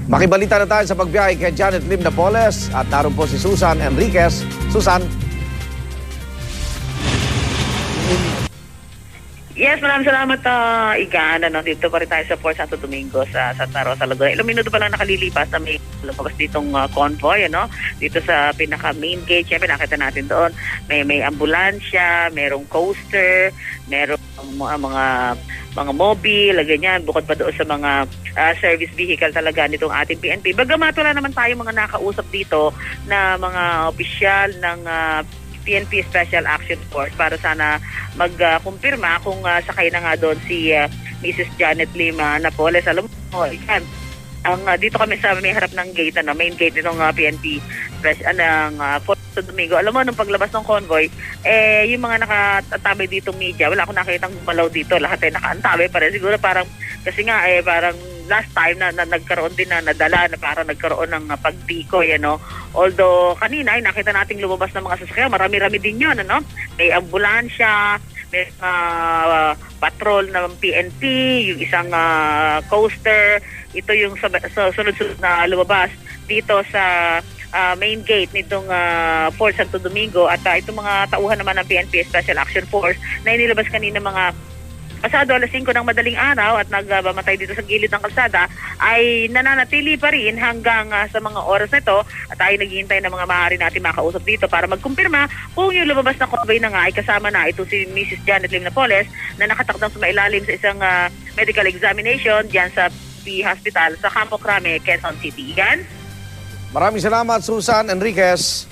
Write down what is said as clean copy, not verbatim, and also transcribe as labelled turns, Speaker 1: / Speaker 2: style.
Speaker 1: Makibalita na tayo sa pagbiyahe kay Janet Lim Napoles at naroon po si Susan Enriquez. Susan.
Speaker 2: Yes, maraming salamat, Igan. Dito pa rin tayo sa Port Santo Domingo sa Santa Rosa, Laguna. Ilang minuto pa lang nakalilipas na may lumabas ditong convoy, dito sa pinaka-main gate. Siyempre, nakita natin doon. May ambulansya, merong coaster, merong mga mobile, ganyan. Bukod pa doon sa mga service vehicle talaga nitong ating PNP. Bagamat wala naman tayo mga nakausap dito na mga opisyal ng PNP Special Action Force para sana magkumpirma kung sakay na nga doon si Mrs. Janet Lim Napoles. Alam mo, yan, dito kami sa may harap ng gate, main gate nitong PNP ng Port Santo Domingo. Alam mo, nung paglabas ng convoy, yung mga nakatabay dito media, wala akong nakitang gumalaw dito. Lahat ay nakaantabay pa rin. Siguro parang, kasi nga, parang last time na nagkaroon din na nadala na parang nagkaroon ng pagtikoy, Although kanina ay nakita nating lumabas ng mga sasakyan, marami-rami din 'yon, May ambulansya, may patrol ng PNP, yung isang coaster, ito yung sunod-sunod na lumabas dito sa main gate nitong Port Santo Domingo at itong mga tauhan naman ng PNP Special Action Force na inilabas kanina mga pasado alas 5 ng madaling araw at nagmamatay dito sa gilid ng kalsada ay nananatili pa rin hanggang sa mga oras na ito at tayo naghihintay ng mga maaari natin makausap dito para magkumpirma kung yung lumabas na convoy na nga ay kasama na ito si Mrs. Janet Lim Napoles na nakatakdang sumailalim sa isang medical examination diyan sa P Hospital sa Campo Crame, Quezon City. Yan.
Speaker 1: Maraming salamat, Susan Enriquez.